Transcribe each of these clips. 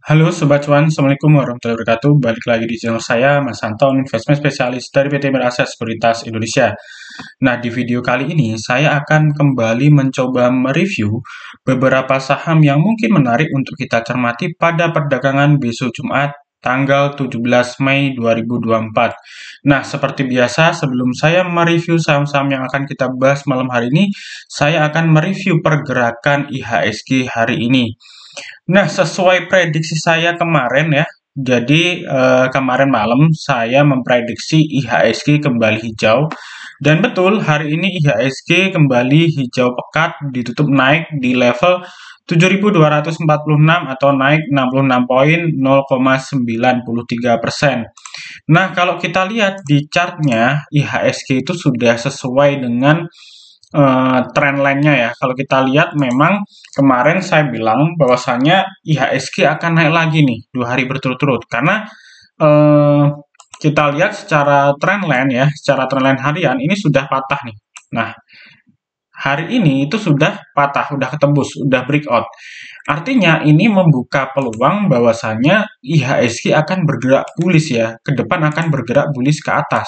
Halo Sobat Cuan, Assalamualaikum warahmatullahi wabarakatuh. Balik lagi di channel saya, Mas Anton, investment spesialis dari PT Miraset Sekuritas Indonesia. Nah, di video kali ini saya akan kembali mencoba mereview beberapa saham yang mungkin menarik untuk kita cermati pada perdagangan besok Jumat tanggal 17 Mei 2024. Nah, seperti biasa, sebelum saya mereview saham-saham yang akan kita bahas malam hari ini, saya akan mereview pergerakan IHSG hari ini. Nah, sesuai prediksi saya kemarin ya, jadi kemarin malam saya memprediksi IHSG kembali hijau, dan betul hari ini IHSG kembali hijau pekat, ditutup naik di level 7.246 atau naik 66 poin 0,93%. Nah, kalau kita lihat di chartnya, IHSG itu sudah sesuai dengan trendline-nya ya. Kalau kita lihat memang kemarin saya bilang bahwasanya IHSG akan naik lagi nih 2 hari berturut-turut karena eh, kita lihat secara trendline ya, secara trendline harian ini sudah patah nih. Nah, hari ini itu sudah patah, sudah ketembus, sudah breakout. Artinya ini membuka peluang bahwasanya IHSG akan bergerak bullish ya, ke depan akan bergerak bullish ke atas.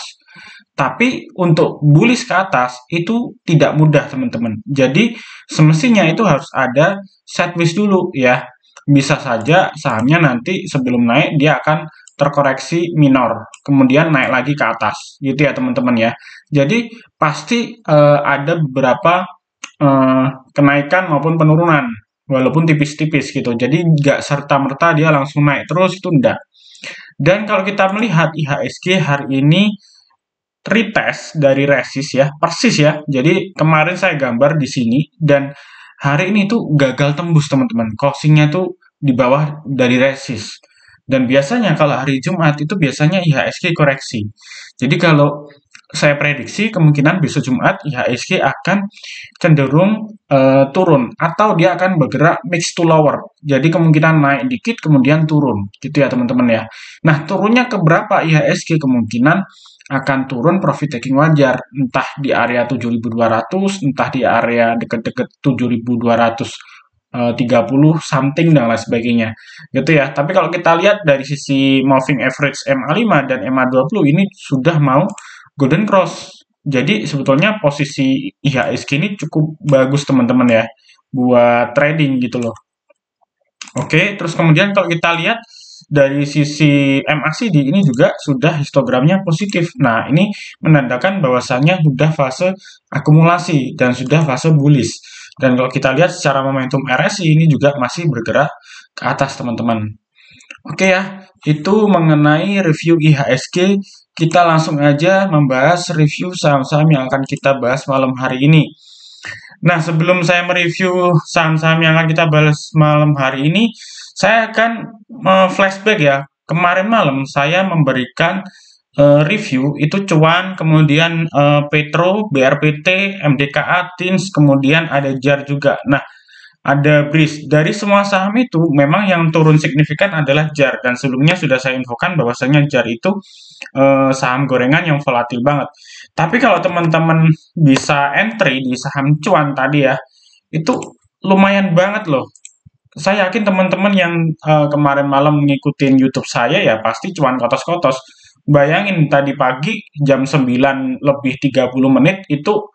Tapi untuk bullish ke atas itu tidak mudah teman-teman. Jadi semestinya itu harus ada sideways dulu ya. Bisa saja sahamnya nanti sebelum naik dia akan terkoreksi minor, kemudian naik lagi ke atas, gitu ya teman-teman ya. Jadi pasti ada beberapa eh, kenaikan maupun penurunan, walaupun tipis-tipis gitu. Jadi nggak serta-merta dia langsung naik terus itu enggak. Dan kalau kita melihat IHSG hari ini retest dari resist ya, persis ya. Jadi kemarin saya gambar di sini dan hari ini tuh gagal tembus teman-teman. Closingnya tuh di bawah dari resist. Dan biasanya kalau hari Jumat itu biasanya IHSG koreksi. Jadi kalau saya prediksi kemungkinan besok Jumat IHSG akan cenderung turun atau dia akan bergerak mix to lower. Jadi kemungkinan naik dikit kemudian turun gitu ya teman-teman ya. Nah, turunnya ke berapa IHSG kemungkinan akan turun profit taking wajar entah di area 7.200 entah di area deket-deket 7.230 something dan lain sebagainya gitu ya. Tapi kalau kita lihat dari sisi moving average MA5 dan MA20 ini sudah mau golden cross. Jadi sebetulnya posisi IHSG ini cukup bagus teman-teman ya buat trading gitu loh. Oke, terus kemudian kalau kita lihat dari sisi MACD ini juga sudah histogramnya positif. Nah, ini menandakan bahwasannya sudah fase akumulasi dan sudah fase bullish. Dan kalau kita lihat secara momentum RSI ini juga masih bergerak ke atas, teman-teman. Oke ya, itu mengenai review IHSG. Kita langsung aja membahas review saham-saham yang akan kita bahas malam hari ini. Nah, sebelum saya mereview saham-saham yang akan kita bahas malam hari ini, saya akan flashback ya. Kemarin malam saya memberikan review itu Cuan, kemudian Petro, BRPT, MDKA, TINS, kemudian ada JAR juga. Nah, ada BRIS. Dari semua saham itu memang yang turun signifikan adalah JAR dan sebelumnya sudah saya infokan bahwasanya JAR itu saham gorengan yang volatil banget. Tapi kalau teman-teman bisa entry di saham cuan tadi ya, itu lumayan banget loh. Saya yakin teman-teman yang kemarin malam ngikutin YouTube saya ya pasti cuan kotos-kotos. Bayangin tadi pagi jam 9 lebih 30 menit itu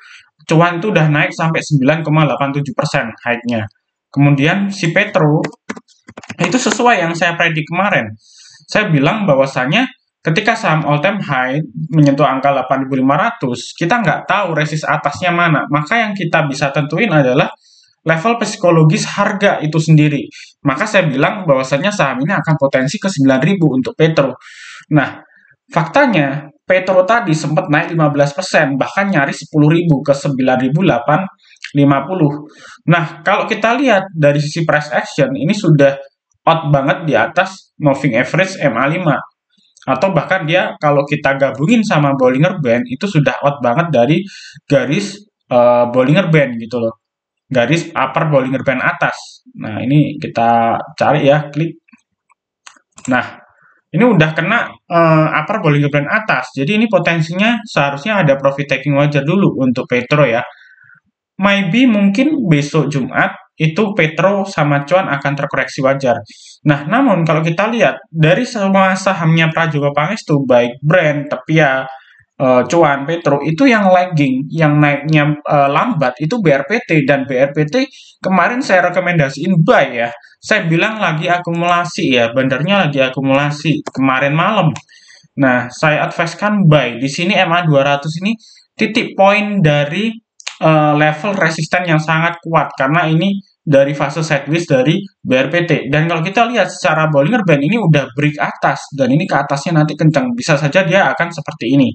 cuan itu udah naik sampai 9,87% high-nya. Kemudian si Petro itu sesuai yang saya predik kemarin. Saya bilang bahwasanya ketika saham all time high menyentuh angka 8.500, kita nggak tahu resist atasnya mana. Maka yang kita bisa tentuin adalah level psikologis harga itu sendiri. Maka saya bilang bahwasanya saham ini akan potensi ke 9.000 untuk Petro. Nah, faktanya Petro tadi sempat naik 15%, bahkan nyaris 10.000 ke 9.850. Nah, kalau kita lihat dari sisi price action, ini sudah out banget di atas moving average MA5. Atau bahkan dia kalau kita gabungin sama Bollinger Band, itu sudah out banget dari garis Bollinger Band gitu loh. Garis upper Bollinger Band atas. Nah, ini kita cari ya, klik. Nah, ini udah kena upper Bollinger Band atas. Jadi ini potensinya seharusnya ada profit taking wajar dulu untuk Petro ya. Maybe mungkin besok Jumat itu Petro sama cuan akan terkoreksi wajar. Nah, namun kalau kita lihat dari semua sahamnya Prajogo Pangestu, baik Brand, Tepia, cuan, Petro, itu yang lagging, yang naiknya lambat, itu BRPT. Dan BRPT kemarin saya rekomendasiin buy ya. Saya bilang lagi akumulasi ya, benernya lagi akumulasi kemarin malam. Nah, saya advisekan buy. Di sini MA200 ini titik poin dari level resisten yang sangat kuat karena ini dari fase sideways dari BRPT. Dan kalau kita lihat secara Bollinger Band ini udah break atas dan ini ke atasnya nanti kencang. Bisa saja dia akan seperti ini.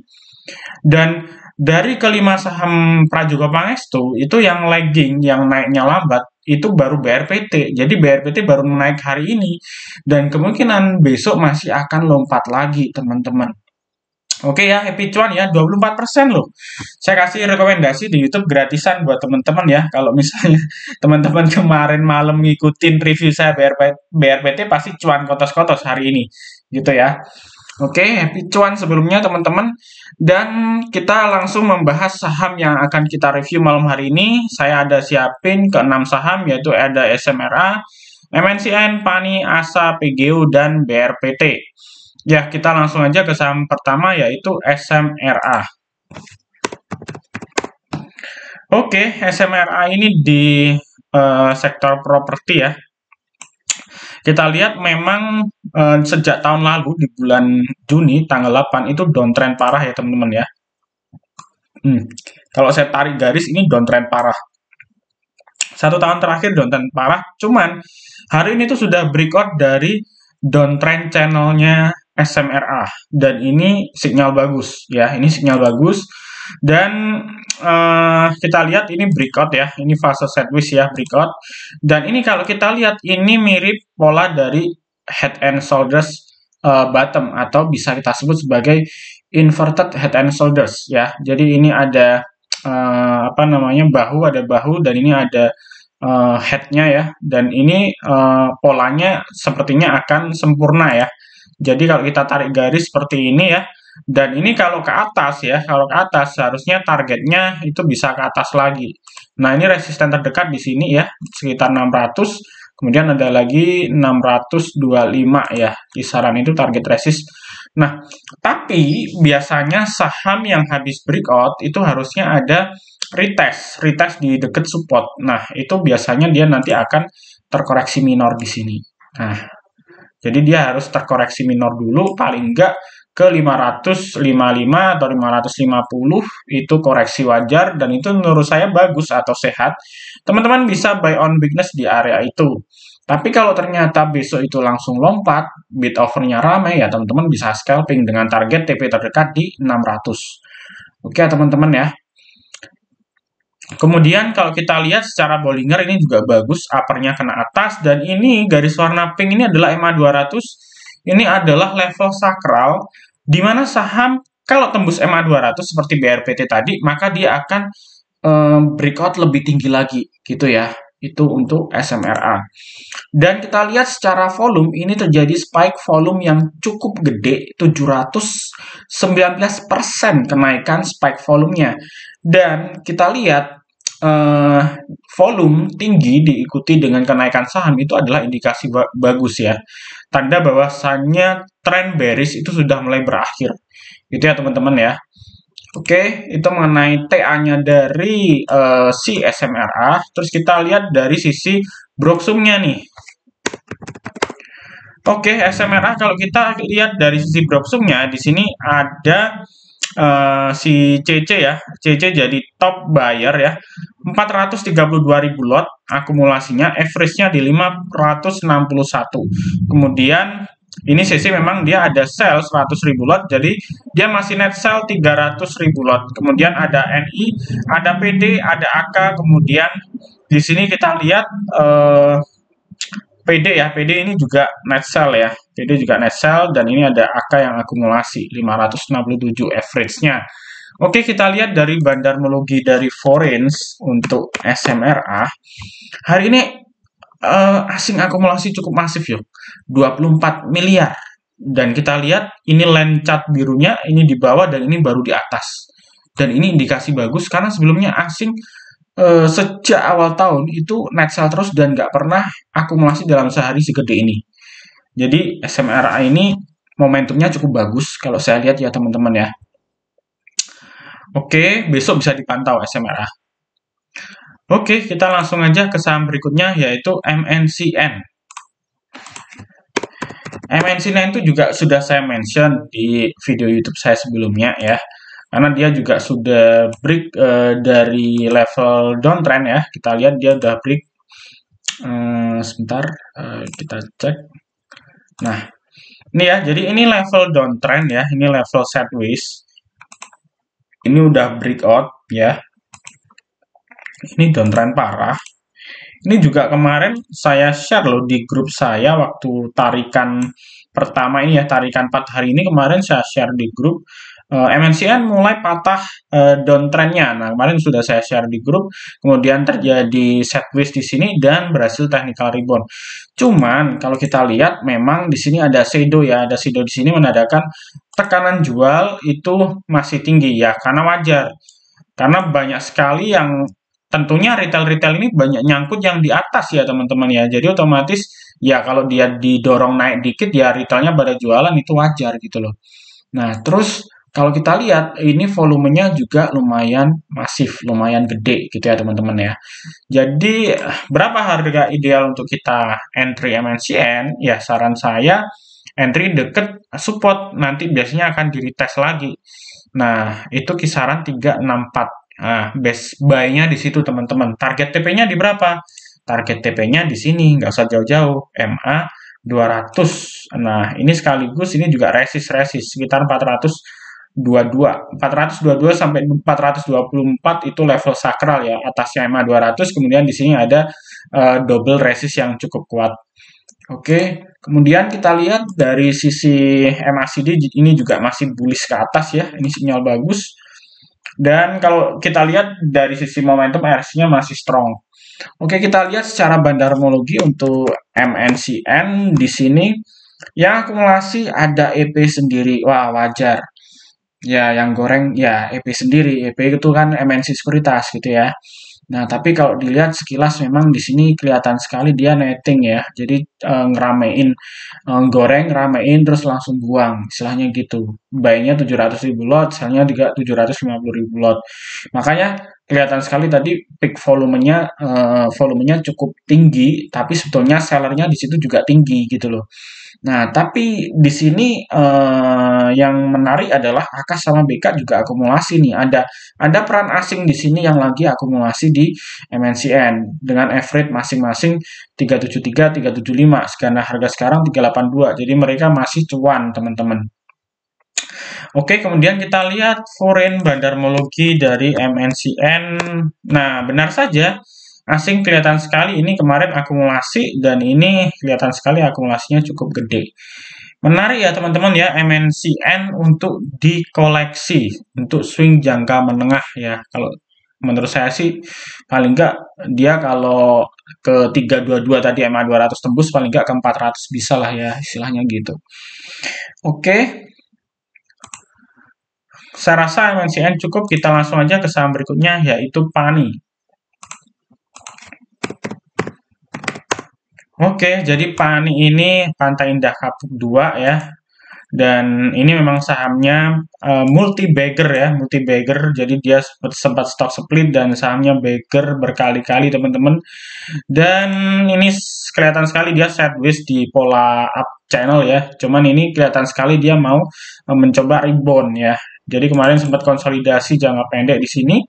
Dan dari kelima saham Prajogo Pangestu itu yang lagging, yang naiknya lambat itu baru BRPT. Jadi BRPT baru naik hari ini dan kemungkinan besok masih akan lompat lagi, teman-teman. Oke ya, happy cuan ya, 24% loh. Saya kasih rekomendasi di YouTube gratisan buat teman-teman ya. Kalau misalnya teman-teman kemarin malam ngikutin review saya BRPT pasti cuan kotos-kotos hari ini. Gitu ya. Oke, happy cuan sebelumnya teman-teman. Dan kita langsung membahas saham yang akan kita review malam hari ini. Saya ada siapin ke 6 saham, yaitu ada SMRA, MNCN, PANI, ASA, PGU, dan BRPT. Ya, kita langsung aja ke saham pertama, yaitu SMRA. Oke, SMRA ini di sektor properti ya. Kita lihat memang sejak tahun lalu di bulan Juni tanggal 8 itu downtrend parah ya teman-teman ya. Kalau saya tarik garis ini downtrend parah. 1 tahun terakhir downtrend parah. Cuman hari ini tuh sudah breakout dari downtrend channelnya SMRA dan ini sinyal bagus ya. Ini sinyal bagus dan kita lihat ini breakout ya, ini fase sideways ya, breakout. Dan ini kalau kita lihat ini mirip pola dari head and shoulders bottom atau bisa kita sebut sebagai inverted head and shoulders ya. Jadi ini ada apa namanya, ada bahu dan ini ada headnya ya. Dan ini polanya sepertinya akan sempurna ya. Jadi kalau kita tarik garis seperti ini ya, dan ini kalau ke atas ya, kalau ke atas seharusnya targetnya itu bisa ke atas lagi. Nah, ini resisten terdekat di sini ya, sekitar 600. Kemudian ada lagi 625 ya, kisaran itu target resist. Nah, tapi biasanya saham yang habis breakout itu harusnya ada retest di dekat support. Nah, itu biasanya dia nanti akan terkoreksi minor di sini. Nah, jadi dia harus terkoreksi minor dulu, paling enggak ke 555 atau 550 itu koreksi wajar dan itu menurut saya bagus atau sehat. Teman-teman bisa buy on weakness di area itu. Tapi kalau ternyata besok itu langsung lompat, bid overnya ramai ya teman-teman bisa scalping dengan target TP terdekat di 600. Oke teman-teman ya. Kemudian kalau kita lihat secara Bollinger ini juga bagus, uppernya kena atas dan ini garis warna pink ini adalah MA200. Ini adalah level sakral di mana saham kalau tembus MA200 seperti BRPT tadi, maka dia akan breakout lebih tinggi lagi gitu ya. Itu untuk SMRA. Dan kita lihat secara volume ini terjadi spike volume yang cukup gede, 719% kenaikan spike volumenya. Dan kita lihat volume tinggi diikuti dengan kenaikan saham itu adalah indikasi bagus ya. Tanda bahwasannya tren bearish itu sudah mulai berakhir. Gitu ya teman-teman ya. Oke, itu mengenai TA-nya dari si SMRA. Terus kita lihat dari sisi broksumnya nih. Oke, SMRA kalau kita lihat dari sisi broksumnya di sini ada si CC ya. CC jadi top buyer ya. 432.000 lot akumulasinya, average-nya di 561. Kemudian ini CC memang dia ada sell 100.000 lot, jadi dia masih net sell 300.000 lot. Kemudian ada NI, ada PD, ada AK, kemudian di sini kita lihat PD ya, PD ini juga net sell ya, PD juga net sell dan ini ada AK yang akumulasi 567 average-nya. Oke, kita lihat dari bandarmologi dari Forex untuk SMRA. Hari ini asing akumulasi cukup masif yuk, 24 miliar. Dan kita lihat ini line chart birunya ini di bawah dan ini baru di atas. Dan ini indikasi bagus karena sebelumnya asing sejak awal tahun itu net sell terus dan nggak pernah akumulasi dalam sehari segede ini. Jadi SMRA ini momentumnya cukup bagus kalau saya lihat ya teman-teman ya. Oke, besok bisa dipantau SMRA. Oke, kita langsung aja ke saham berikutnya yaitu MNCN. MNCN itu juga sudah saya mention di video YouTube saya sebelumnya ya. Karena dia juga sudah break dari level downtrend ya. Kita lihat dia udah break. Sebentar, kita cek. Nah, ini ya. Jadi ini level downtrend ya. Ini level sideways. Ini udah breakout ya. Ini downtrend parah. Ini juga kemarin saya share loh di grup saya waktu tarikan pertama ini ya, tarikan 4 hari ini kemarin saya share di grup. MNCN mulai patah downtrendnya. Nah, kemarin sudah saya share di grup, kemudian terjadi sideways di sini dan berhasil technical rebound. Cuman kalau kita lihat memang di sini ada shadow ya, ada shadow di sini menandakan tekanan jual itu masih tinggi ya, karena wajar. Karena banyak sekali yang tentunya retail-retail ini banyak nyangkut yang di atas ya teman-teman ya. Jadi otomatis ya kalau dia didorong naik dikit ya retailnya pada jualan itu wajar gitu loh. Nah terus kalau kita lihat ini volumenya juga lumayan masif, lumayan gede gitu ya teman-teman ya. Jadi berapa harga ideal untuk kita entry MNCN? Ya saran saya entry deket support nanti biasanya akan di retest lagi. Nah, itu kisaran 364. Nah, base buy-nya di situ teman-teman. Target TP-nya di berapa? Target TP-nya di sini, nggak usah jauh-jauh. MA 200. Nah, ini sekaligus ini juga resist sekitar 422 sampai 424 itu level sakral ya. Atasnya MA 200, kemudian di sini ada double resist yang cukup kuat. Oke, kemudian kita lihat dari sisi MACD ini juga masih bullish ke atas ya, ini sinyal bagus. Dan kalau kita lihat dari sisi momentum RSI-nya masih strong. Oke, kita lihat secara bandarmologi untuk MNCN di sini yang akumulasi ada EP sendiri. Wah, wajar. Ya, yang goreng ya EP sendiri. EP itu kan MNC sekuritas gitu ya. Nah, tapi kalau dilihat sekilas memang di sini kelihatan sekali dia netting ya. Jadi ngeramein goreng, ramein terus langsung buang, istilahnya gitu. Buy-nya 700.000 lot, sell-nya juga 750.000 lot. Makanya kelihatan sekali tadi peak volumenya cukup tinggi, tapi sebetulnya sellernya di situ juga tinggi gitu loh. Nah, tapi di sini yang menarik adalah AK sama BK juga akumulasi nih. Ada peran asing di sini yang lagi akumulasi di MNCN dengan average masing-masing 373, 375. Karena harga sekarang 382. Jadi mereka masih cuan, teman-teman. Oke, kemudian kita lihat foreign bandarmologi dari MNCN. Nah, benar saja asing kelihatan sekali ini kemarin akumulasi dan ini kelihatan sekali akumulasinya cukup gede. Menarik ya teman-teman ya MNCN untuk dikoleksi untuk swing jangka menengah ya. Kalau menurut saya sih paling enggak dia kalau ke 322 tadi MA 200 tembus paling enggak ke 400 bisa lah ya istilahnya gitu. Oke. Saya rasa MNCN cukup, kita langsung aja ke saham berikutnya yaitu PANI. Oke, jadi PANI ini Pantai Indah Kapuk 2 ya. Dan ini memang sahamnya multi bagger ya, multi bagger. Jadi dia sempat stock split dan sahamnya bagger berkali-kali teman-teman. Dan ini kelihatan sekali dia sideways di pola up channel ya. Cuman ini kelihatan sekali dia mau mencoba rebound ya. Jadi kemarin sempat konsolidasi jangka pendek di sini.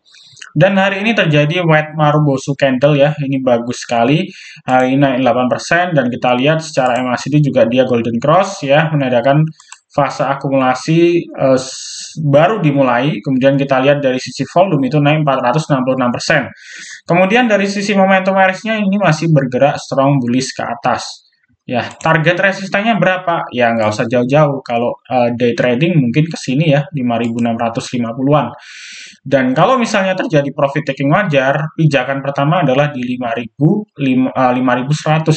Dan hari ini terjadi white marubosu candle ya, ini bagus sekali. Hari ini naik 8% dan kita lihat secara MACD juga dia golden cross ya, menandakan fase akumulasi baru dimulai. Kemudian kita lihat dari sisi volume itu naik 466%. Kemudian dari sisi momentum RSI-nya ini masih bergerak strong bullish ke atas. Ya, target resistannya berapa? Ya, nggak usah jauh-jauh. Kalau day trading mungkin ke sini ya, 5.650-an. Dan kalau misalnya terjadi profit taking wajar, pijakan pertama adalah di 5.100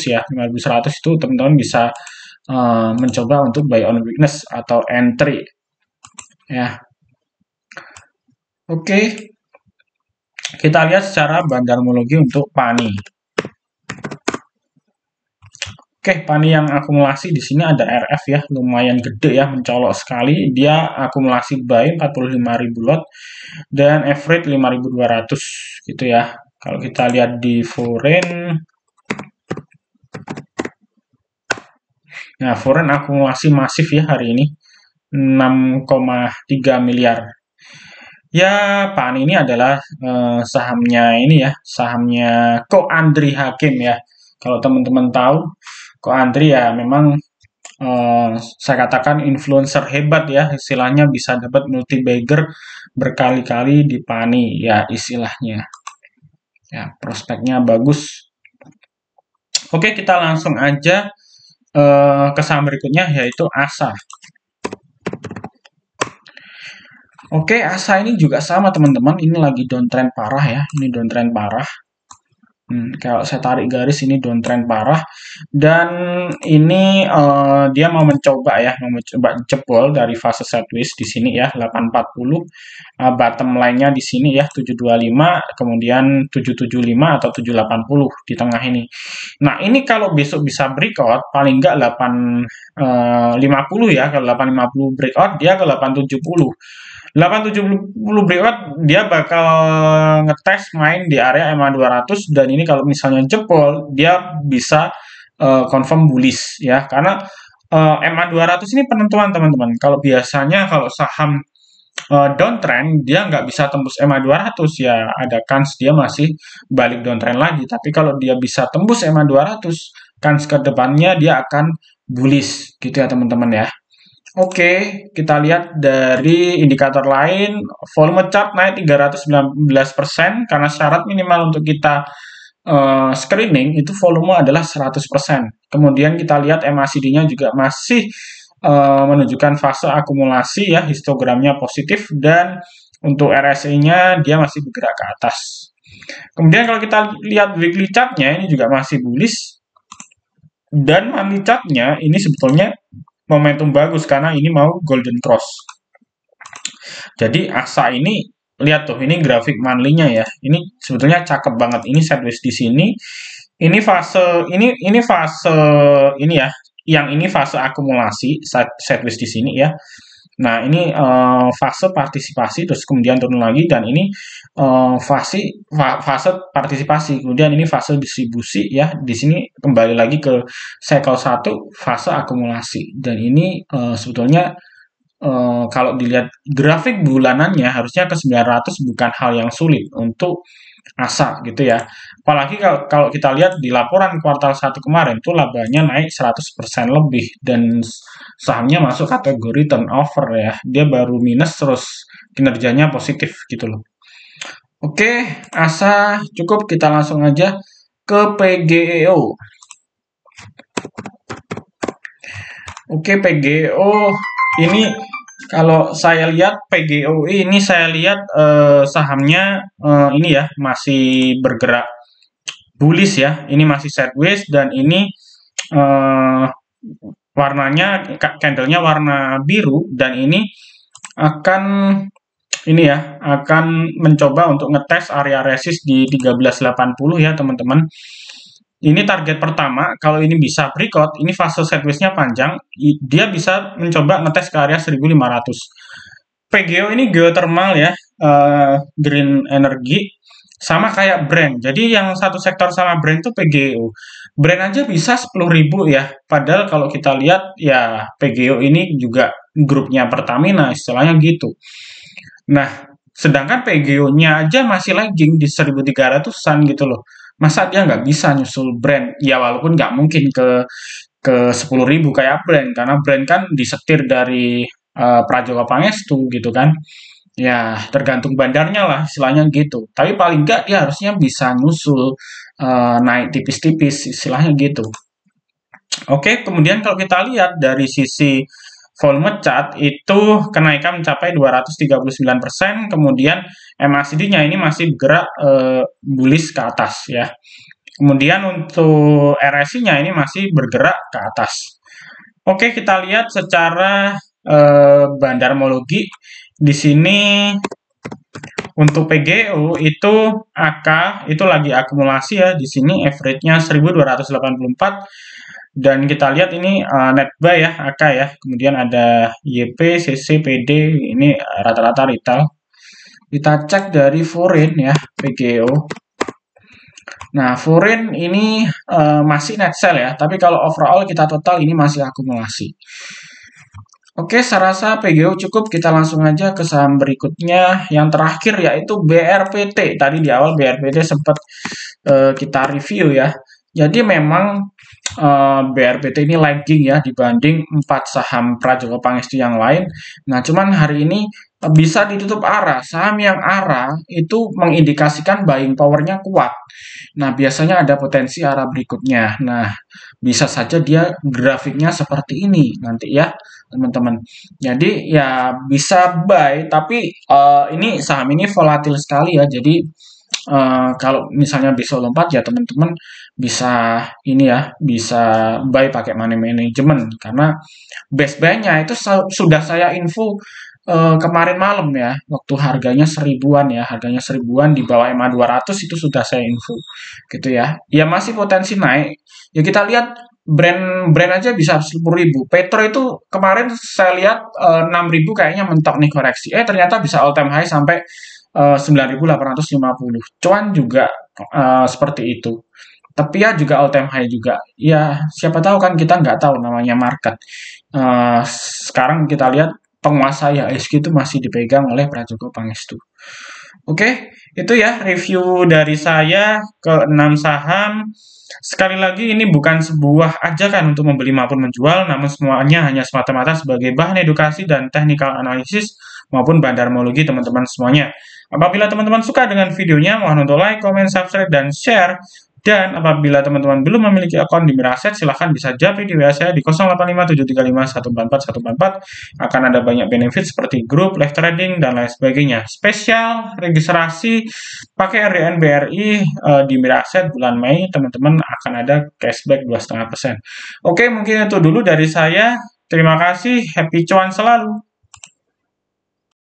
ya. 5.100 itu teman-teman bisa mencoba untuk buy on weakness atau entry. Ya. Oke. Kita lihat secara bandarmologi untuk PANI. Oke, PANI yang akumulasi di sini ada RF ya, lumayan gede ya, mencolok sekali. Dia akumulasi buy 45.000 lot dan average 5.200 gitu ya. Kalau kita lihat di foreign, nah foreign akumulasi masif ya hari ini 6,3 miliar. Ya, PANI ini adalah sahamnya ini ya, sahamnya Ko Andri Hakim ya. Kalau teman-teman tahu, Ko Andri ya memang saya katakan influencer hebat ya, istilahnya bisa dapat multi bagger berkali-kali di PANI ya istilahnya. Ya, prospeknya bagus. Oke, kita langsung aja ke saham berikutnya yaitu ASA. Oke, ASA ini juga sama teman-teman, ini lagi downtrend parah ya, ini downtrend parah. Kalau saya tarik garis ini downtrend parah dan ini dia mau mencoba ya, mau mencoba jebol dari fase sideways di sini ya 840, bottom line-nya di sini ya 725, kemudian 775 atau 780 di tengah ini. Nah, ini kalau besok bisa breakout paling enggak 850 ya, kalau 850 breakout dia ke 870. 870 breakout dia bakal ngetes main di area EMA 200 dan ini kalau misalnya jebol dia bisa confirm bullish ya karena EMA 200 ini penentuan teman-teman. Kalau biasanya kalau saham downtrend dia nggak bisa tembus EMA 200 ya ada kans dia masih balik downtrend lagi. Tapi kalau dia bisa tembus EMA 200 kans ke depannya dia akan bullish gitu ya teman-teman ya. Oke, kita lihat dari indikator lain, volume chart naik 319% karena syarat minimal untuk kita screening itu volume adalah 100%. Kemudian kita lihat MACD-nya juga masih menunjukkan fase akumulasi ya, histogramnya positif dan untuk RSI-nya dia masih bergerak ke atas. Kemudian kalau kita lihat weekly chart-nya ini juga masih bullish dan monthly chart-nya ini sebetulnya momentum bagus karena ini mau golden cross. Jadi ASA ini lihat tuh ini grafik monthly-nya ya. Ini sebetulnya cakep banget. Ini sideways di sini. Ini fase ini ya. Yang ini fase akumulasi sideways di sini ya. Nah, ini fase partisipasi terus kemudian turun lagi dan ini fase partisipasi. Kemudian ini fase distribusi ya. Di sini kembali lagi ke cycle 1 fase akumulasi. Dan ini sebetulnya kalau dilihat grafik bulanannya harusnya ke 900 bukan hal yang sulit untuk ASA gitu ya. Apalagi kalau kita lihat di laporan kuartal 1 kemarin tuh labanya naik 100% lebih dan sahamnya masuk kategori turnover ya. Dia baru minus terus kinerjanya positif gitu loh. Oke, ASA cukup, kita langsung aja ke PGEO. Oke, PGEO ini kalau saya lihat PGEO ini saya lihat sahamnya ini ya masih bergerak bullish ya. Ini masih sideways dan ini warnanya candlenya warna biru dan ini akan ini ya akan mencoba untuk ngetes area resist di 1380 ya teman-teman. Ini target pertama, kalau ini bisa breakout, ini fase sideways-nya panjang, dia bisa mencoba ngetes ke area 1500. PGO ini geothermal ya, green energy, sama kayak Brent. Jadi yang satu sektor sama Brent itu PGO. Brent aja bisa 10.000 ya, padahal kalau kita lihat ya PGO ini juga grupnya Pertamina, istilahnya gitu. Nah, sedangkan PGO-nya aja masih lagging di 1.300-an gitu loh. Masa dia nggak bisa nyusul Brand? Ya walaupun nggak mungkin ke 10.000 kayak Brand, karena Brand kan disetir dari Prajogo Pangestu gitu kan. Ya tergantung bandarnya lah istilahnya gitu. Tapi paling nggak dia harusnya bisa nyusul naik tipis-tipis istilahnya gitu. Oke, kemudian kalau kita lihat dari sisi volume chart itu kenaikan mencapai 239%, kemudian MACD-nya ini masih bergerak bullish ke atas ya. Kemudian untuk RSI-nya ini masih bergerak ke atas. Oke, kita lihat secara bandarmologi di sini Untuk PGO itu AK itu lagi akumulasi ya, di sini average-nya 1284 dan kita lihat ini net buy ya AK ya. Kemudian ada YP, CC, PD ini rata-rata retail. Kita cek dari foreign ya, PGO. Nah, foreign ini masih net sell ya, tapi kalau overall kita total ini masih akumulasi. Oke, saya rasa PGO cukup. Kita langsung aja ke saham berikutnya. Yang terakhir yaitu BRPT. Tadi di awal BRPT sempat kita review ya. Jadi memang BRPT ini lagging ya dibanding 4 saham Prajogo Pangestu yang lain. Nah, cuman hari ini bisa ditutup arah. Saham yang arah itu mengindikasikan buying power-nya kuat. Nah, biasanya ada potensi arah berikutnya. Nah, bisa saja dia grafiknya seperti ini nanti ya, teman-teman. Jadi ya bisa buy, tapi ini saham ini volatil sekali ya. Jadi kalau misalnya besok lompat ya teman-teman bisa ini ya, bisa buy pakai money management karena best buy-nya itu sudah saya info kemarin malam ya, waktu harganya seribuan ya, harganya seribuan di bawah EMA 200 itu sudah saya info gitu ya. Ya masih potensi naik. Ya kita lihat brand aja bisa 10.000. Petro itu kemarin saya lihat 6.000 kayaknya mentok nih koreksi. Ternyata bisa all time high sampai 9.850. Cuan juga seperti itu. Tapi ya juga all time high juga. Ya siapa tahu kan kita nggak tahu namanya market. Sekarang kita lihat penguasa IHSG itu masih dipegang oleh Prajogo Pangestu. Oke, itu ya review dari saya ke 6 saham. Sekali lagi ini bukan sebuah ajakan untuk membeli maupun menjual, namun semuanya hanya semata-mata sebagai bahan edukasi dan technical analisis maupun bandarmologi teman-teman semuanya. Apabila teman-teman suka dengan videonya, mohon untuk like, comment, subscribe, dan share. Dan apabila teman-teman belum memiliki akun di Miraset, silahkan bisa japri di WA saya di 085735144144. Akan ada banyak benefit seperti grup, live trading, dan lain sebagainya. Spesial registrasi pakai RDN BRI di Miraset bulan Mei, teman-teman akan ada cashback 2,5%. Oke, mungkin itu dulu dari saya. Terima kasih, happy cuan selalu.